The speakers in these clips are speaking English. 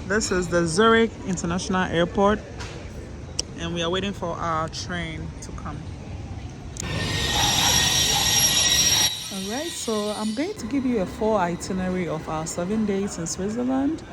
This is the Zurich International Airport, and we are waiting for our train to come. Alright, so I'm going to give you a full itinerary of our 7 days in Switzerland.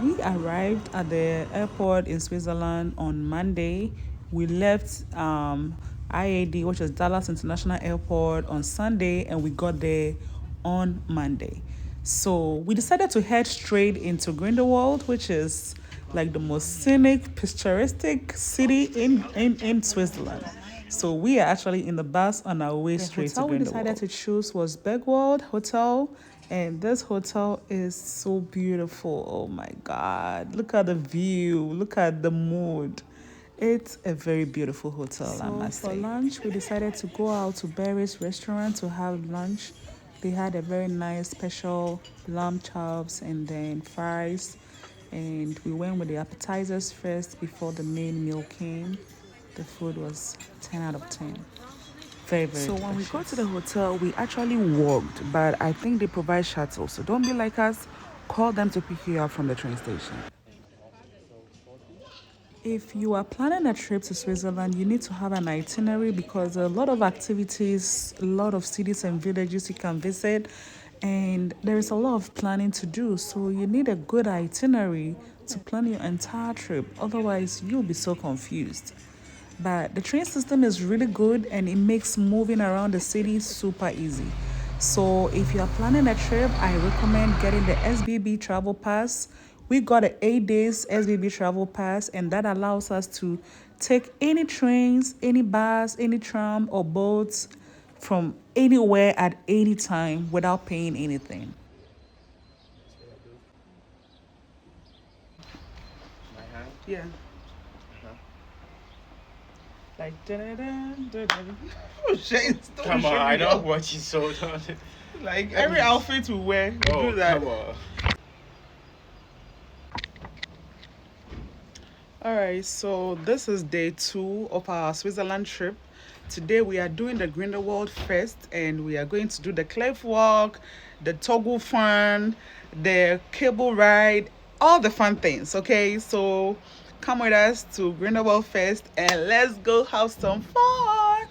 We arrived at the airport in Switzerland on Monday. We left IAD, which is Dallas International Airport, on Sunday, and we got there on Monday. So we decided to head straight into Grindelwald, which is like the most scenic, picturesque city in Switzerland. So we are actually in the bus on our way straight to Grindelwald. The hotel we decided to choose was Bergwelt Hotel, and this hotel is so beautiful. Oh my God! Look at the view. Look at the mood. It's a very beautiful hotel, I must say. For lunch, we decided to go out to Barry's restaurant to have lunch. They had a very nice special lamb chops and then fries. And we went with the appetizers first before the main meal came. The food was 10 out of 10. Very, very delicious. When we got to the hotel, we actually walked, but I think they provide shuttles. So don't be like us. Call them to pick you up from the train station. If you are planning a trip to Switzerland, you need to have an itinerary because a lot of activities, a lot of cities and villages you can visit, and there is a lot of planning to do. So you need a good itinerary to plan your entire trip. Otherwise, you'll be so confused. But the train system is really good and it makes moving around the city super easy. So if you are planning a trip, I recommend getting the SBB travel pass. We got an 8 days SBB travel pass, and that allows us to take any trains, any bus, any tram or boats from anywhere at any time without paying anything. Yeah. Like oh shit! Come on, I know what you sold on it. Like every outfit we wear, we do that. Come on. Alright, so this is day 2 of our Switzerland trip. Today we are doing the Grindelwald first, and we are going to do the cliff walk, the toggle fun, the cable ride, all the fun things. Okay, so come with us to Grindelwald first, and let's go have some fun.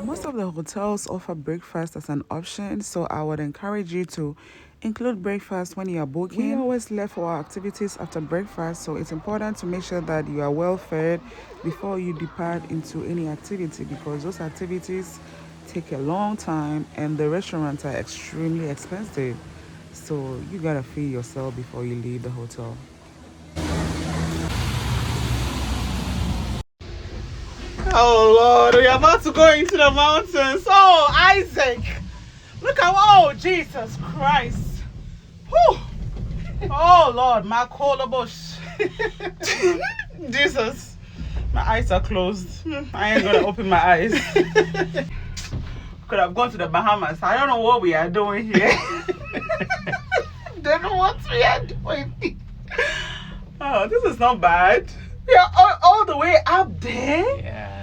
Most of the hotels offer breakfast as an option, so I would encourage you to include breakfast when you are booking. We always left for our activities after breakfast, so it's important to make sure that you are well fed before you depart into any activity, because those activities take a long time and the restaurants are extremely expensive. So you gotta feed yourself before you leave the hotel. Oh Lord, we are about to go into the mountains. Oh, Isaac, look at, oh Jesus Christ. Whew. Oh Lord, my bush. Jesus, my eyes are closed. I ain't gonna open my eyes. Could have gone to the Bahamas. I don't know what we are doing here. Don't know what we are doing. Oh, this is not bad. We are all the way up there. Yeah.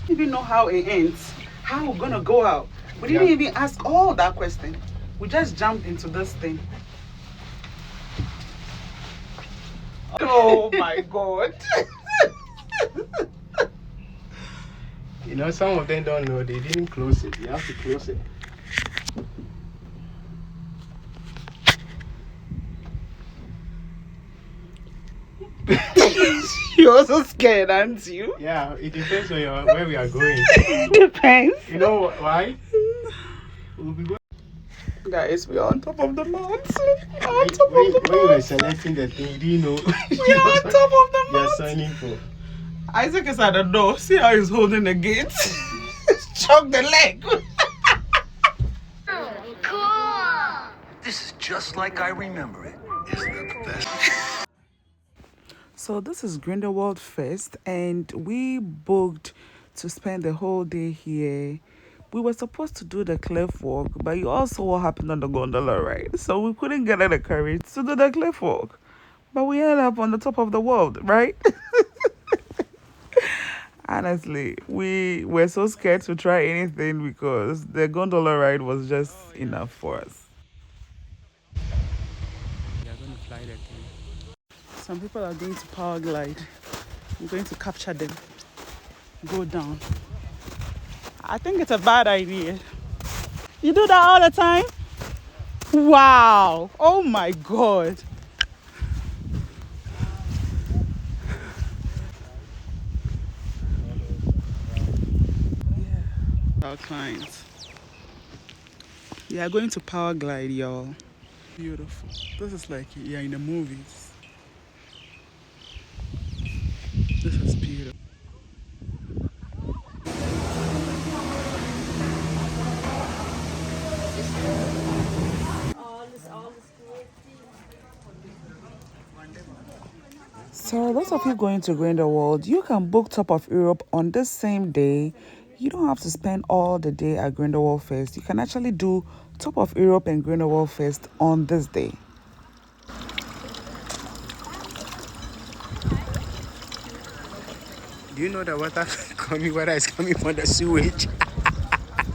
You didn't know how it ends. How we're gonna go out. We didn't even ask all that question. We just jumped into this thing. Oh my God. You know, some of them don't know. They didn't close it. You have to close it. You're also scared, aren't you? Yeah, it depends on where we are going. It depends. You know why? We'll be going. Guys, we are on top of the mountain. When you were selecting the thing, you didn't know. We are on top of the You're mountain. signing for. Isaac is at the door. See how he's holding the gate? Choke the leg. Cool! This is just like I remember it. Isn't that the best? So this is Grindelwald first, and we booked to spend the whole day here. We were supposed to do the cliff walk, but you all saw what happened on the gondola ride. So we couldn't get the courage to do the cliff walk. But we ended up on the top of the world, right? Honestly, we were so scared to try anything because the gondola ride was just enough for us. They are going to fly the thing. Some people are going to power glide. I'm going to capture them, go down. I think it's a bad idea. You do that all the time? Wow. Oh my God. Our clients. We are going to power glide, y'all. Beautiful. This is like you're in the movies. This is beautiful. So, those of you going to Grindelwald, you can book Top of Europe on this same day. You don't have to spend all the day at Grindelwald first. You can actually do Top of Europe and Grindelwald first on this day. Do you know the water coming? Water is coming from the sewage.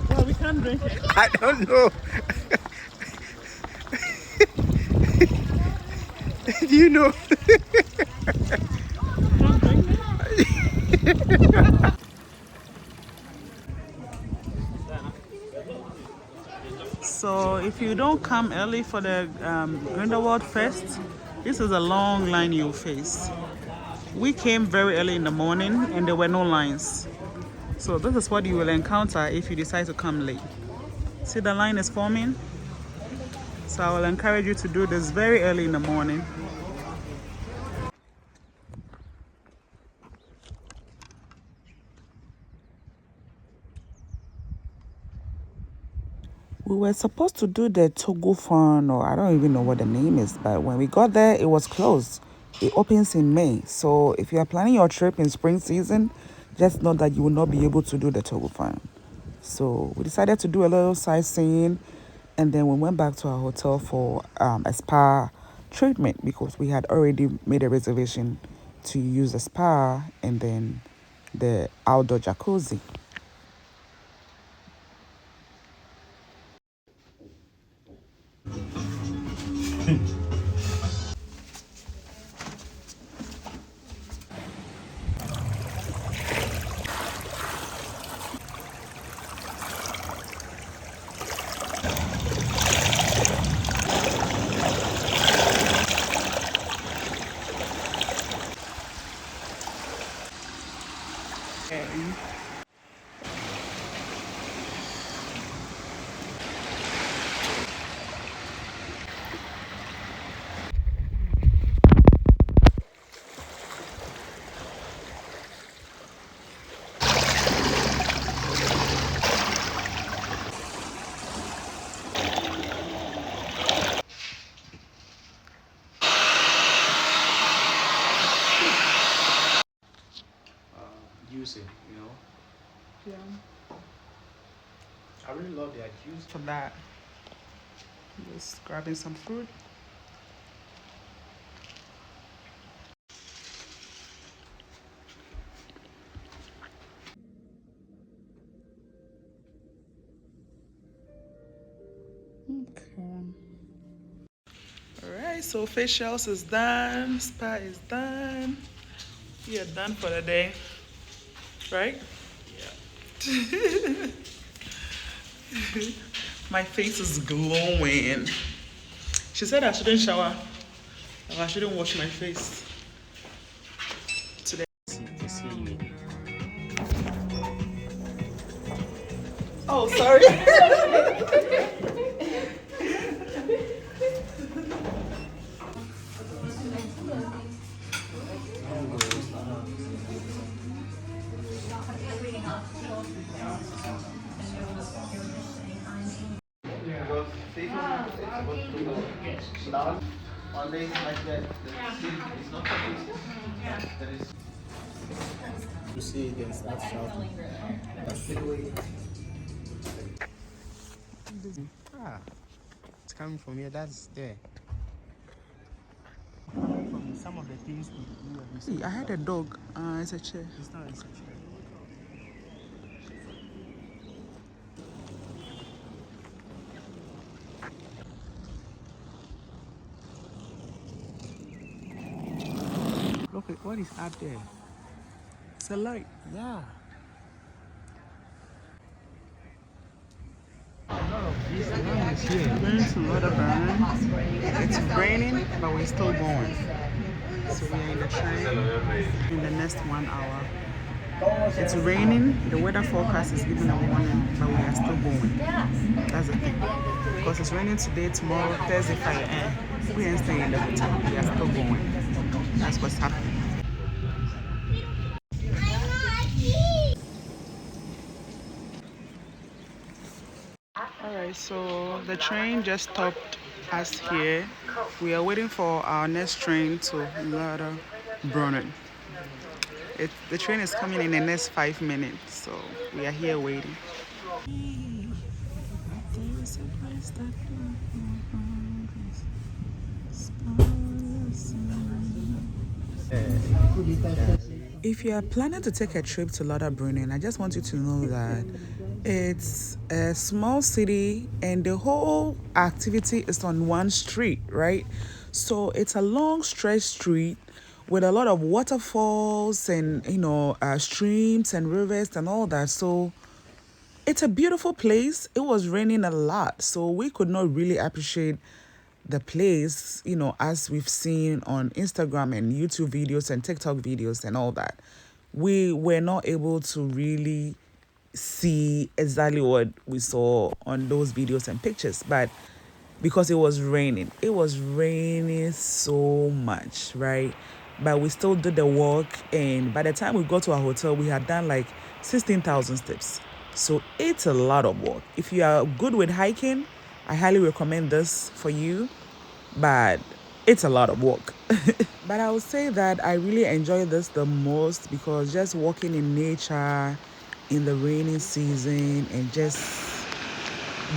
Well, we can't drink it. I don't know. Do you know? So, if you don't come early for the Grindelwald Fest, this is a long line you'll face. We came very early in the morning and there were no lines. So, this is what you will encounter if you decide to come late. See, the line is forming. So, I will encourage you to do this very early in the morning. We were supposed to do the Togo Fun, or I don't even know what the name is, but when we got there, it was closed. It opens in May. So if you are planning your trip in spring season, just know that you will not be able to do the Togo Fun. So we decided to do a little sightseeing, and then we went back to our hotel for a spa treatment because we had already made a reservation to use the spa and then the outdoor jacuzzi. Juicy, you know. Yeah. I really love their juice. For that, just grabbing some fruit. Okay. All right, so facials is done, spa is done. We are done for the day, right? Yeah. My face is glowing. She said I shouldn't shower. I shouldn't wash my face today. To see you. Oh, sorry. You see, they start shouting. Ah, it's coming from here. That's there. From some of the things we do every I had a dog. It's a chair. It's not a chair. What is up there? It's a light. Yeah. A lot of this land is here. Going to Lauterbrunnen. It's raining, but we're still going. So we are in the train in the next 1 hour. It's raining. The weather forecast is giving a warning, but we are still going. That's the thing. Because it's raining today, tomorrow, Thursday, Friday, and we ain't staying in the hotel. We are still going. That's what's happening. Alright, so the train just stopped us here. We are waiting for our next train to Lauterbrunnen. The train is coming in the next 5 minutes, so we are here waiting. If you are planning to take a trip to Lauterbrunnen, I just want you to know that it's a small city and the whole activity is on one street, right? So it's a long stretch street with a lot of waterfalls and streams and rivers and all that. So it's a beautiful place. It was raining a lot, so we could not really appreciate the place, as we've seen on Instagram and YouTube videos and TikTok videos and all that. We were not able to really see exactly what we saw on those videos and pictures, but because it was raining so much, right? But we still did the walk, and by the time we got to our hotel, we had done like 16,000 steps. So it's a lot of work. If you are good with hiking, I highly recommend this for you, but it's a lot of work. But I would say that I really enjoy this the most because just walking in nature in the rainy season and just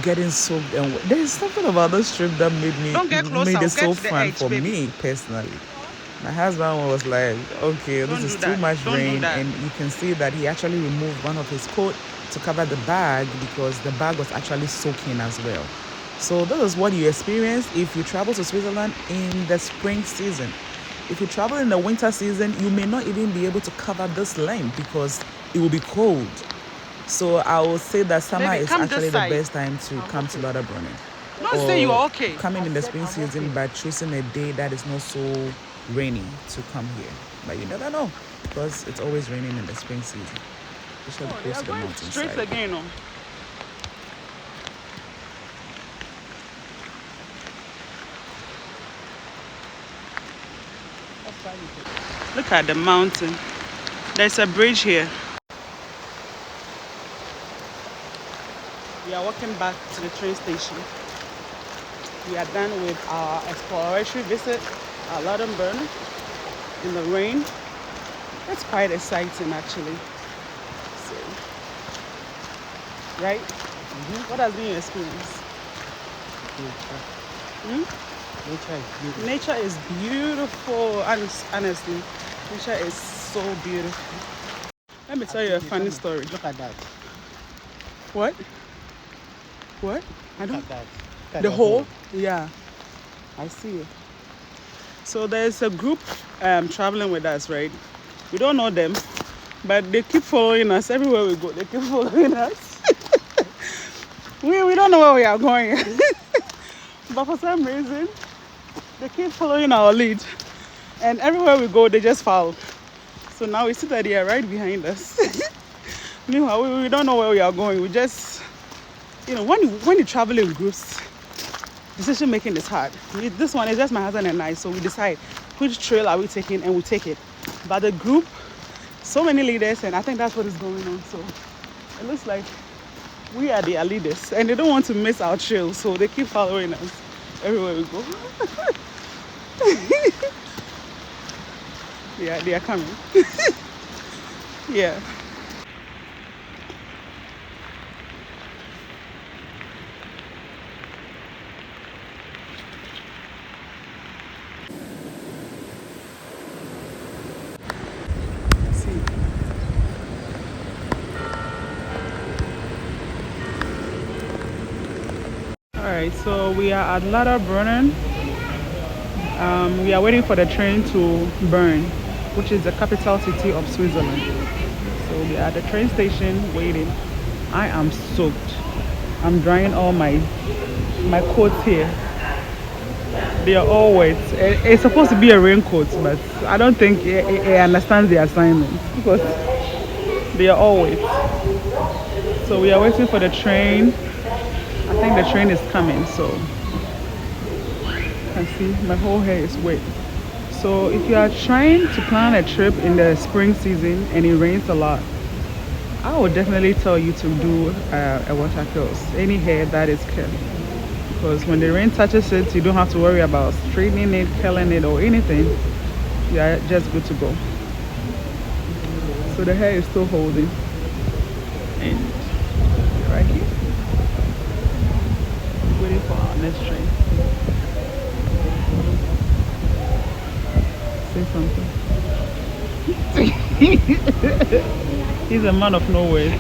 getting soaked and there's something about this trip that made it so fun for me personally. My husband was like, okay, this is too much rain, and you can see that he actually removed one of his coat to cover the bag because the bag was actually soaking as well. So this is what you experience if you travel to Switzerland in the spring season. If you travel in the winter season, you may not even be able to cover this length because it will be cold. So I will say that summer is actually the best time to come to Lauterbrunnen. Not say you are okay. Coming in the spring season by choosing a day that is not so rainy to come here. But you never know because it's always raining in the spring season. Especially close to the mountainside. Straight again, no? Look at the mountain. There's a bridge here. We are walking back to the train station. We are done with our exploratory visit at Lauterbrunnen in the rain. It's quite exciting actually. So, right? What has been your experience? Nature is beautiful, honestly. Nature is so beautiful. Let me tell you a funny story. Look at that. What? What? I don't. Look at that. The hole? Yeah. I see it. So there's a group traveling with us, right? We don't know them, but they keep following us everywhere we go. They keep following us. we don't know where we are going. But for some reason, they keep following our lead. And everywhere we go, they just follow. So now we see that they are right behind us. Meanwhile, we don't know where we are going. We just, when you travel in groups, decision making is hard. This one is just my husband and I, so we decide which trail are we taking and we take it. But the group, so many leaders, and I think that's what is going on. So it looks like we are their leaders and they don't want to miss our trail, so they keep following us everywhere we go. Yeah, they are coming. Yeah. Alright, so we are at Lauterbrunnen. We are waiting for the train to burn. which is the capital city of Switzerland. So we are at the train station waiting. I am soaked. I'm drying all my coats here. They are all wet. It's supposed to be a raincoat, but I don't think it understands the assignment because they are all wet. So we are waiting for the train. I think the train is coming, so you can see my whole hair is wet. So if you are trying to plan a trip in the spring season and it rains a lot, I would definitely tell you to do a water course, any hair that is curly. Because when the rain touches it, you don't have to worry about straightening it, curling it, or anything. You are just good to go. So the hair is still holding. And right here, waiting for our next train. Say something. He's a man of no words.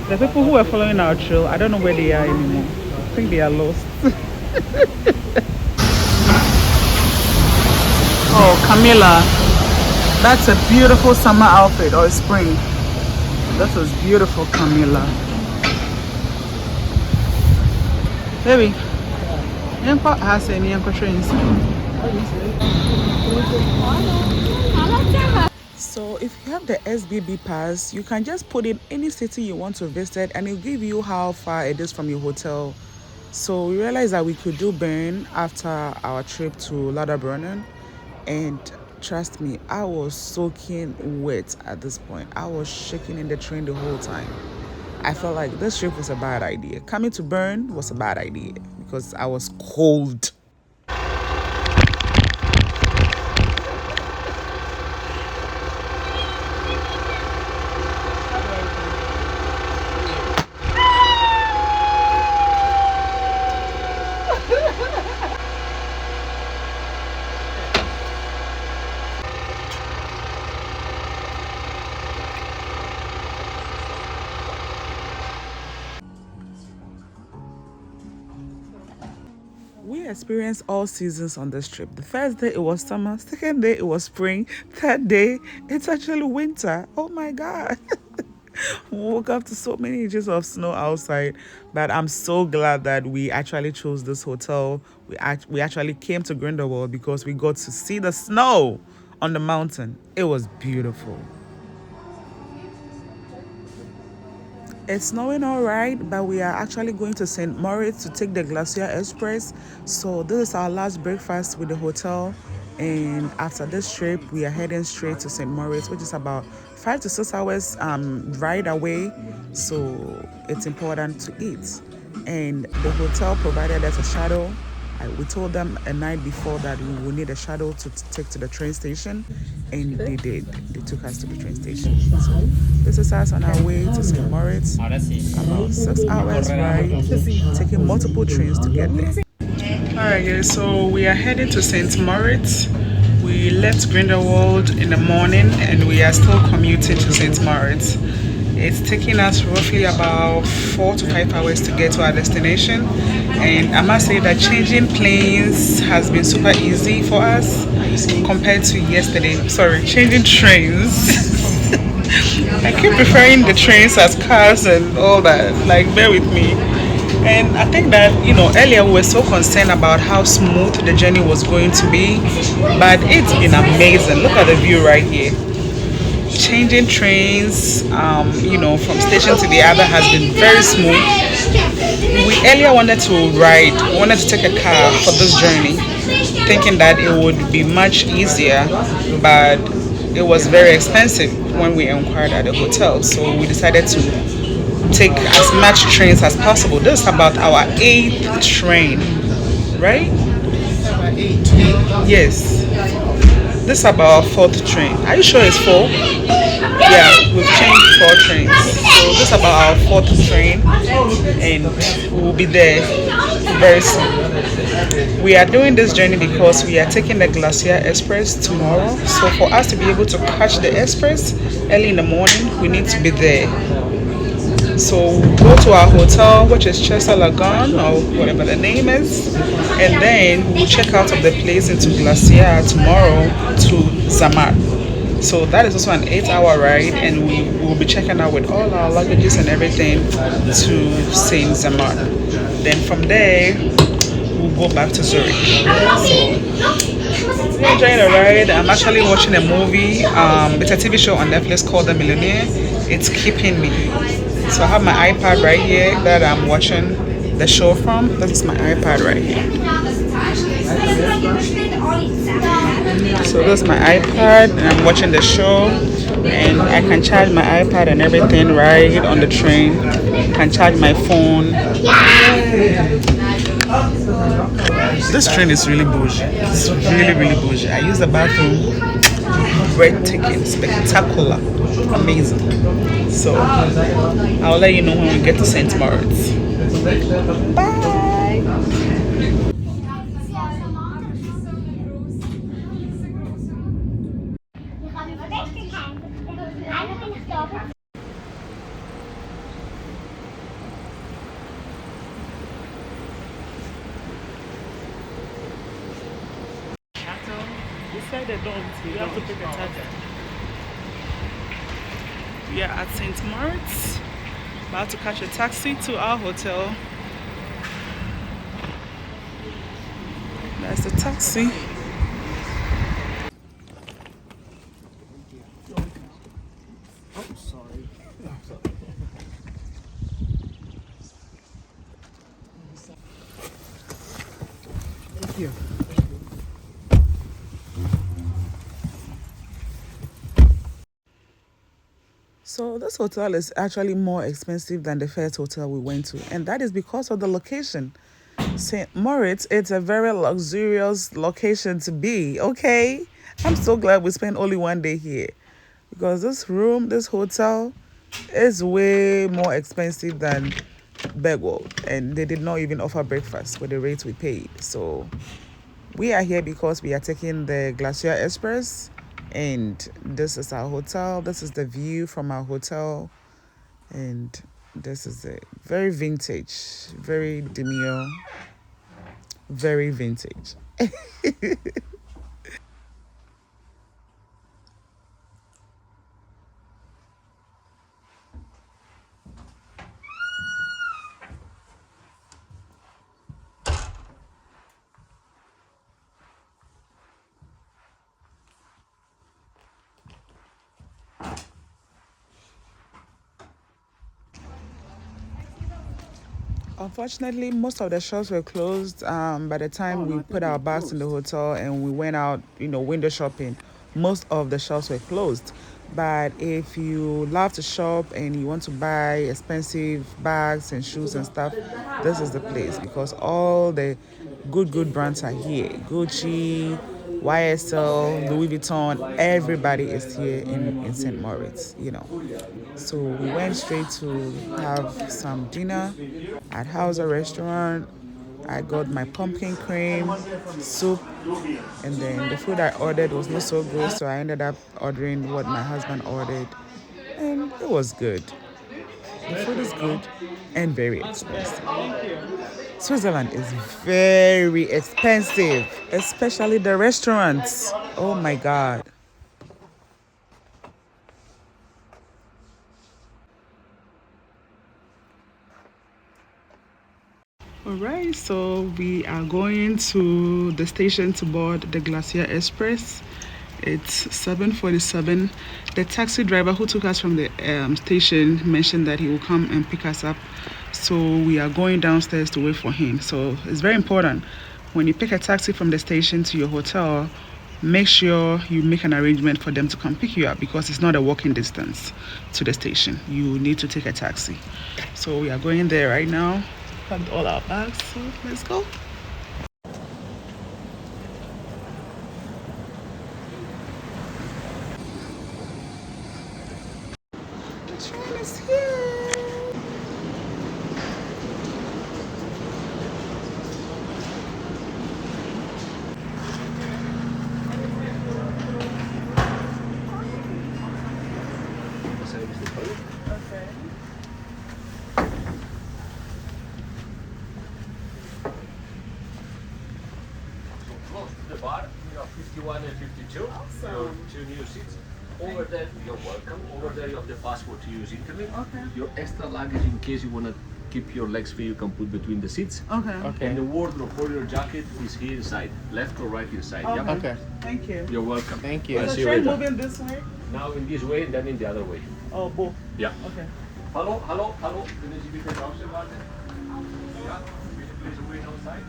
The people who are following our trail, I don't know where they are anymore. I think they are lost. Oh, Camilla, that's a beautiful summer outfit or spring. That was beautiful, Camilla. Baby, Yanko has any Yanko trains. So if you have the SBB pass, you can just put in any city you want to visit and it'll give you how far it is from your hotel. So we realized that we could do Bern after our trip to Lauterbrunnen, and trust me, I was soaking wet at this point. I was shaking in the train the whole time. I felt like this trip was a bad idea. Coming to Bern was a bad idea because I was cold. We experienced all seasons on this trip. The first day it was summer, second day it was spring, third day it's actually winter. Oh my god. We woke up to so many inches of snow outside, but I'm so glad that we actually chose this hotel. We actually came to Grindelwald because we got to see the snow on the mountain. It was beautiful. It's snowing all right, but we are actually going to St. Moritz to take the Glacier Express. So this is our last breakfast with the hotel. And after this trip, we are heading straight to St. Moritz, which is about 5 to 6 hours ride away. So it's important to eat. And the hotel provided us a shuttle. We told them a night before that we would need a shuttle to take to the train station, and they did. They took us to the train station. So this is us on our way to St. Moritz. About 6 hours ride, taking multiple trains to get there. Alright guys, so we are heading to St. Moritz. We left Grindelwald in the morning and we are still commuting to St. Moritz. It's taking us roughly about 4 to 5 hours to get to our destination, and I must say that changing planes has been super easy for us compared to yesterday. Sorry, changing trains. I keep preferring the trains as cars and all that, like bear with me. And I think that, earlier we were so concerned about how smooth the journey was going to be, but it's been amazing. Look at the view right here. Changing trains, from station to the other has been very smooth. We earlier wanted to take a car for this journey, thinking that it would be much easier, but it was very expensive when we inquired at the hotel. So we decided to take as much trains as possible. This is about our 8th train, right? Yes. This is about our 4th train. Are you sure it's 4? Yeah, we've changed 4 trains. So this is about our 4th train, and we'll be there very soon. We are doing this journey because we are taking the Glacier Express tomorrow. So for us to be able to catch the express early in the morning, we need to be there. So we go to our hotel, which is Chester Lagoon or whatever the name is, and then we'll check out of the place into Glacier tomorrow to Zermatt. So that is also an 8-hour ride, and we will be checking out with all our luggages and everything to Saint Zermatt. Then from there, we'll go back to Zurich. So we're enjoying the ride. I'm actually watching a movie. It's a TV show on Netflix called The Millionaire. It's keeping me. So I have my iPad right here that I'm watching the show from. This is my iPad right here. So this is my iPad and I'm watching the show, and I can charge my iPad and everything right on the train. Can charge my phone. This train is really bougie. It's really bougie. I use the bathroom. Breathtaking, spectacular, amazing. So I'll let you know when we get to St. Moritz. Bye. They said they don't. You have to pick a taxi. We are at St. Moritz. About to catch a taxi to our hotel. That's the taxi. Thank you. So this hotel is actually more expensive than the first hotel we went to, and that is because of the location. St. Moritz, it's a very luxurious location to be, okay? I'm so glad we spent only one day here because this hotel is way more expensive than Bergwelt, and they did not even offer breakfast with the rates we paid. So we are here because we are taking the Glacier Express, and this is our hotel. This is the view from our hotel, and this is it. Very vintage, very demure, very vintage. Unfortunately, most of the shops were closed by the time we put our bags in the hotel and we went out, window shopping. Most of the shops were closed. But if you love to shop and you want to buy expensive bags and shoes and stuff, this is the place because all the good brands are here. Gucci, YSL, Louis Vuitton, everybody is here in St. Moritz. So we went straight to have some dinner at Hauser restaurant. I got my pumpkin cream soup, and then the food I ordered was not so good, so I ended up ordering what my husband ordered, and it was good. The food is good and very expensive. Switzerland is very expensive, especially the restaurants. Oh my God. Alright, so we are going to the station to board the Glacier Express. It's 7:47. The taxi driver who took us from the station mentioned that he will come and pick us up. So we are going downstairs to wait for him. So it's very important when you pick a taxi from the station to your hotel, make sure you make an arrangement for them to come pick you up because it's not a walking distance to the station. You need to take a taxi. So we are going there right now. Packed all our bags, so let's go. The train is here. Okay. Close to the bar, you have 51 and 52. Awesome. Your two new seats. Over there, you're welcome. Over there, you have the passport to use internet. Okay. Your extra luggage, in case you want to keep your legs free, you can put between the seats. Okay. Okay. And the wardrobe for your jacket is here inside, left or right inside. Okay. Yeah? Okay. Thank you. You're welcome. Thank you. I'll Is see the you train later. moving this way? Now in this way, then in the other way. Oh, both. Yeah. Okay. Hallo, hallo, hallo. Kunnen Sie bitte draußen warten? Ja. Will you please wait outside?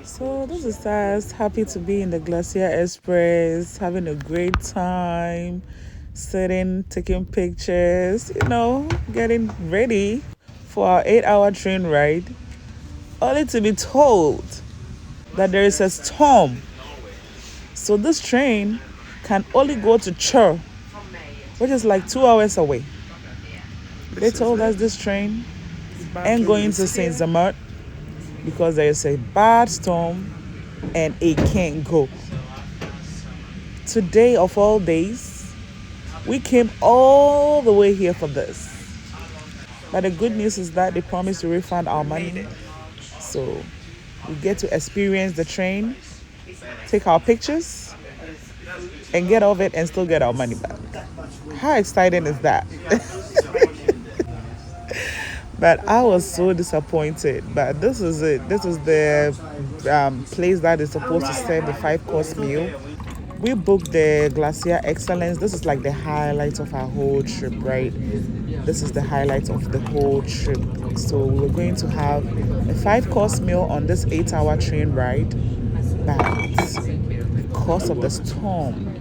So this is us, happy to be in the Glacier Express, having a great time, sitting, taking pictures, getting ready for our 8-hour train ride, only to be told that there is a storm. So this train can only go to Chur, which is like 2 hours away. They told us this train ain't going to Saint Zamart because there is a bad storm and it can't go. Today of all days, we came all the way here for this. But the good news is that they promised to refund our money. So we get to experience the train, take our pictures, and get off it and still get our money back. How exciting is that? But I was so disappointed. But this is it. This is the place that is supposed to serve the 5-course meal. We booked the Glacier Excellence. This is like the highlight of our whole trip, right? This is the highlight of the whole trip. So we were going to have a 5-course meal on this 8-hour train ride. But because of the storm,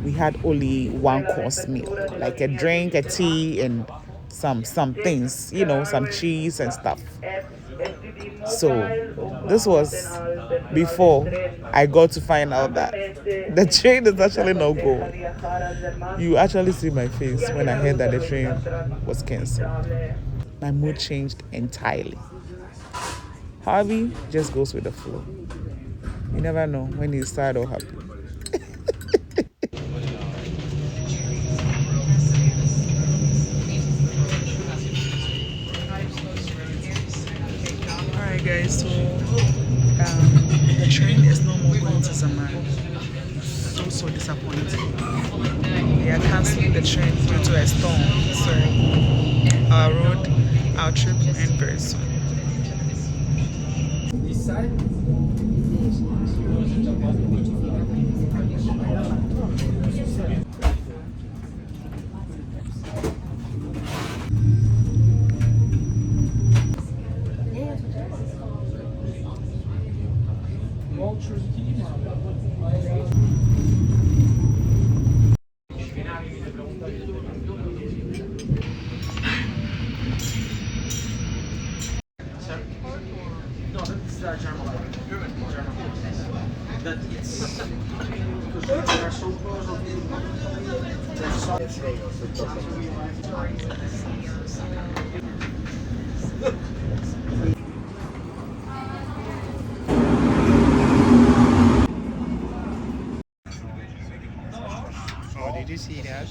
we had only 1-course meal, like a drink, a tea, and some things, some cheese and stuff. So this was before I got to find out that the train is actually not going. You actually see my face when I heard that the train was cancelled. My mood changed entirely. Harvey just goes with the flow. You never know when he's sad or happy. Alright guys, so the train is no more going to Zaman. So disappointed. They are cancelling the train due to a storm. So our trip will end very soon. This side? Oh, did you see that?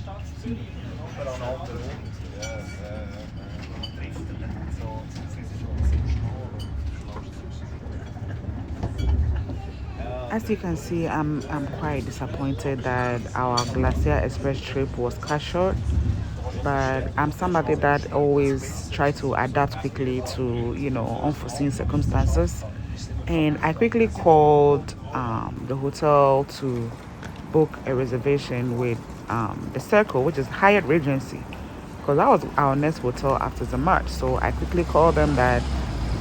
As you can see, I'm quite disappointed that our Glacier Express trip was cut short. But I'm somebody that always try to adapt quickly to unforeseen circumstances. And I quickly called the hotel to book a reservation with the Circle, which is Hyatt Regency, because that was our next hotel after the March. So I quickly called them that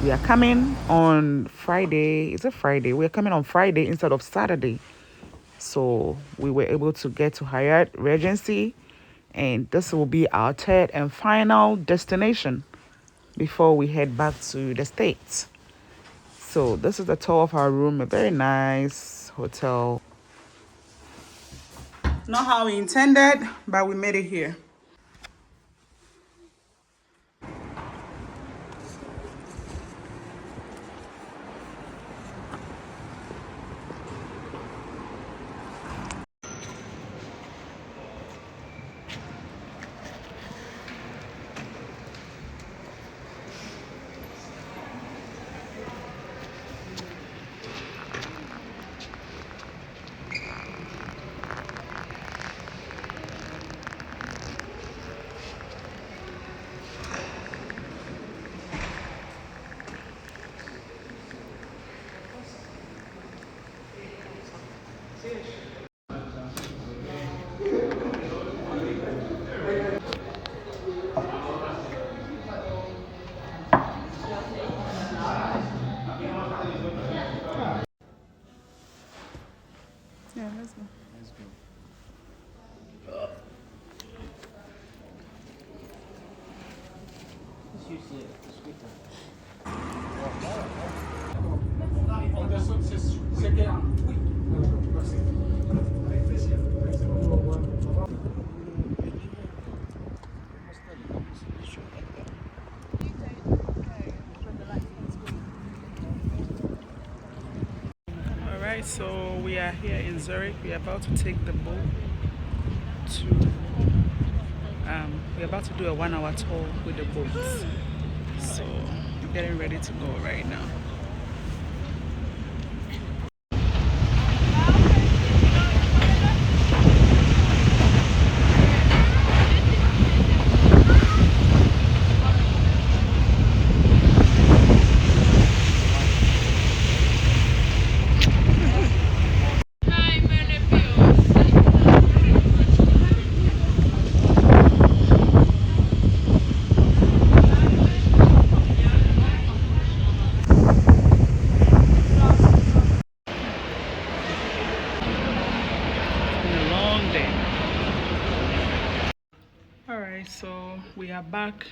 we are coming on Friday. Is it Friday? We are coming on Friday instead of Saturday. So we were able to get to Hyatt Regency, and this will be our third and final destination before we head back to the States. So this is the tour of our room, a very nice hotel. Not how we intended, but we made it here. Let's go. Let's go. All right, so we are here in Zurich. We are about to take the boat to. We're about to do a 1 hour tour with the boat. So we're getting ready to go right now. Long day. All right, so we are back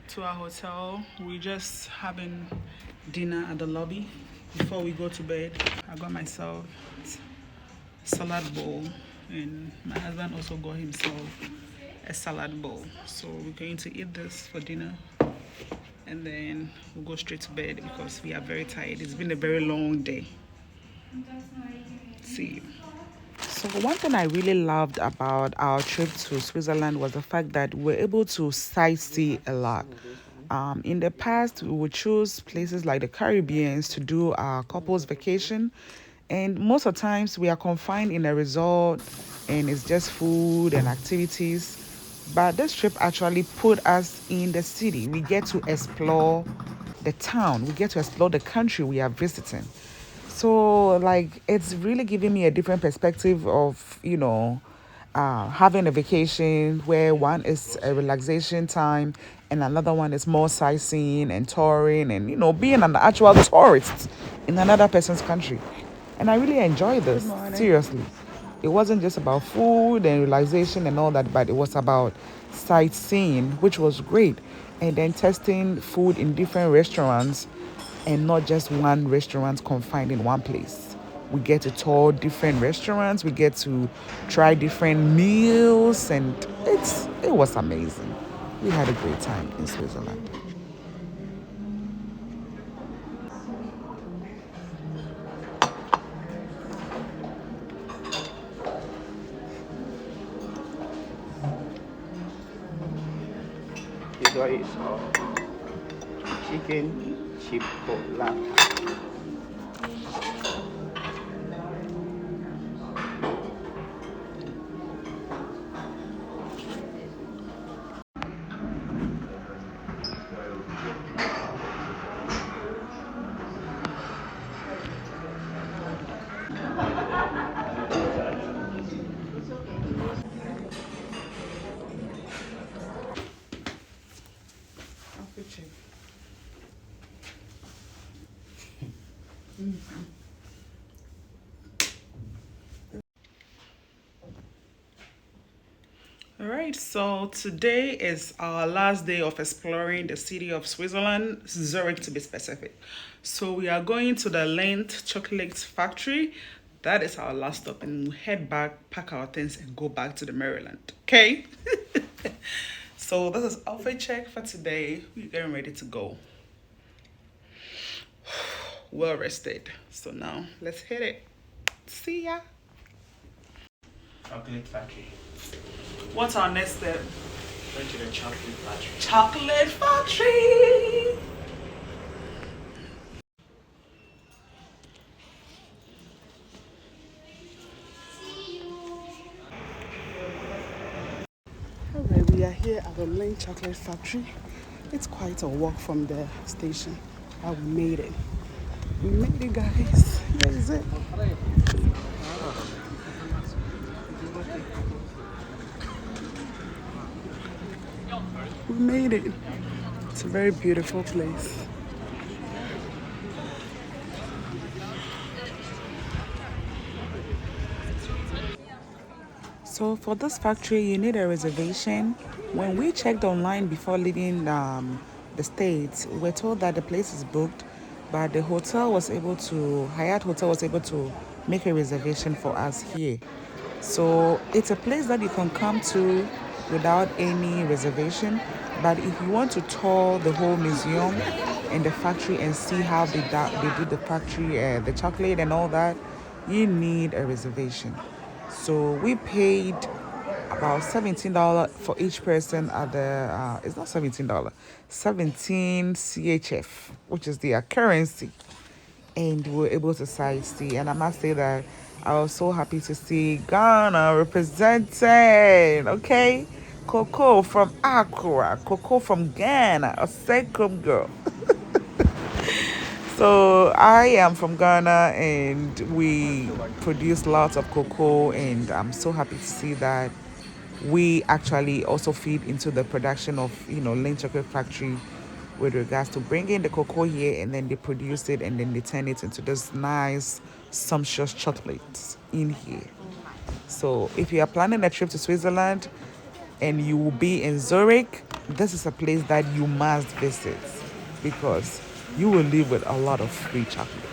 to our hotel. We just having dinner at the lobby before we go to bed. I got myself a salad bowl, and my husband also got himself a salad bowl. So we're going to eat this for dinner, and then we'll go straight to bed because we are very tired. It's been a very long day. See you. So one thing I really loved about our trip to Switzerland was the fact that we were able to sightsee a lot. In the past, we would choose places like the Caribbean to do our couples vacation, and most of the times we are confined in a resort and it's just food and activities. But this trip actually put us in the city. We get to explore the town, we get to explore the country we are visiting. So, like, it's really giving me a different perspective of, having a vacation where one is a relaxation time and another one is more sightseeing and touring and, being an actual tourist in another person's country. And I really enjoyed this, seriously. It wasn't just about food and relaxation and all that, but it was about sightseeing, which was great. And then testing food in different restaurants and not just one restaurant confined in one place. We get to tour different restaurants, we get to try different meals, and it was amazing. We had a great time in Switzerland. This one is chicken chipotle. All right, so today is our last day of exploring the city of Switzerland, Zurich to be specific. So we are going to the Lindt chocolate factory. That is our last stop, and we'll head back, pack our things, and go back to the Maryland. Okay? So this is outfit check for today. We're getting ready to go. Well rested. So now let's hit it. See ya. Chocolate factory. What's our next step? Went to the chocolate factory. Chocolate factory. Alright, we are here at the Lindt chocolate factory. It's quite a walk from the station, but we made it. We made it, guys. Here is it. We made it. It's a very beautiful place. So for this factory, you need a reservation. When we checked online before leaving the States, we're told that the place is booked, but the hotel was able to, Hyatt Hotel was able to make a reservation for us here. So it's a place that you can come to without any reservation. But if you want to tour the whole museum and the factory and see how they do the factory, the chocolate and all that, you need a reservation. So we paid about $17 for each person at the it's not $17, 17 CHF, which is their currency, and we were able to sightsee. And I must say that I was so happy to see Ghana represented. Okay, Coco from Accra, Coco from Ghana, a second girl. So I am from Ghana, and we produce lots of cocoa, and I'm so happy to see that we actually also feed into the production of Lane Chocolate Factory with regards to bringing the cocoa here, and then they produce it and then they turn it into this nice sumptuous chocolates in here. So if you are planning a trip to Switzerland and you will be in Zurich, this is a place that you must visit because you will live with a lot of free chocolate.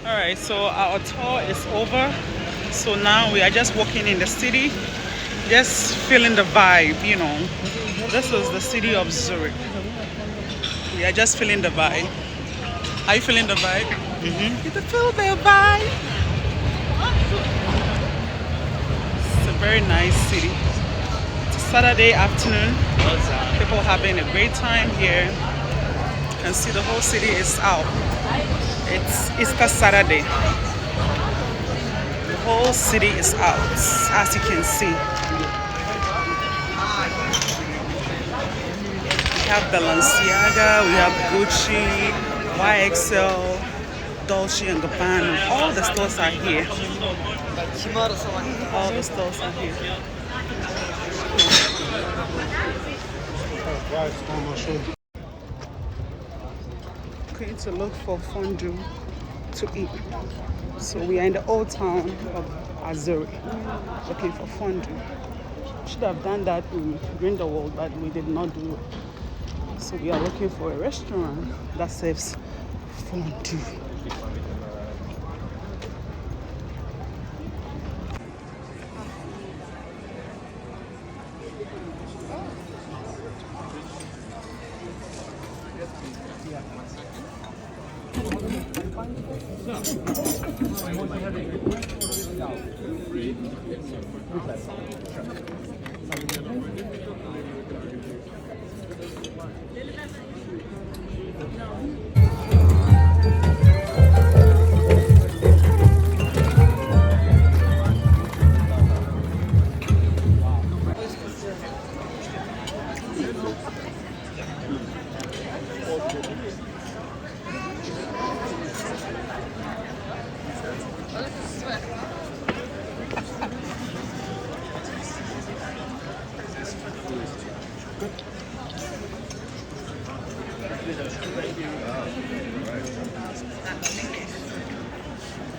All right, so our tour is over. So now we are just walking in the city, just feeling the vibe. This is the city of Zurich. We are just feeling the vibe. Are you feeling the vibe? Mm-hmm. You can feel the vibe. It's a very nice city. It's a Saturday afternoon. People having a great time here. You can see the whole city is out. It's Easter Saturday. The whole city is out, as you can see. We have Balenciaga, we have Gucci, YXL, Dolce and Gabbana. All the stores are here. All the stores are here. Going to look for fondue to eat. So we are in the old town of Azuri looking for fondue. Should have done that in Grindelwald, but we did not do it. So we are looking for a restaurant that serves fondue.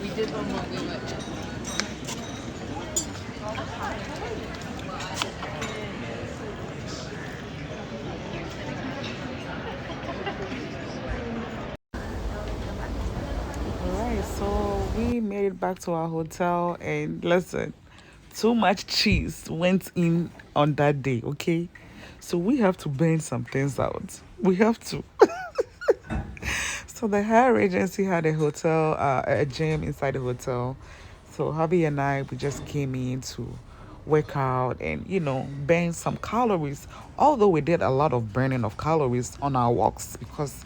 We did one when we went. Alright, so we made it back to our hotel, and listen, too much cheese went in on that day, okay? So we have to burn some things out. We have to. So the hire agency had a hotel, a gym inside the hotel. So hubby and I, we just came in to work out and burn some calories. Although we did a lot of burning of calories on our walks because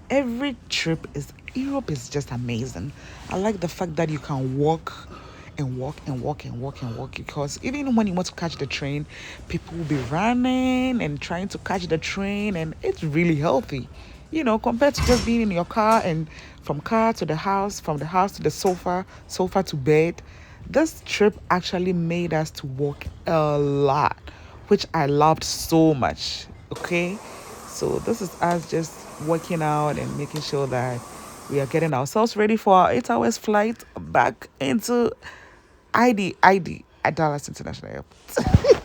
every trip is Europe is just amazing. I like the fact that you can walk and walk and walk and walk and walk because even when you want to catch the train, people will be running and trying to catch the train, and it's really healthy, compared to just being in your car and from car to the house, from the house to the sofa, sofa to bed. This trip actually made us to walk a lot, which I loved so much. Okay, so this is us just working out and making sure that we are getting ourselves ready for our 8 hours flight back into ID at Dallas International Airport.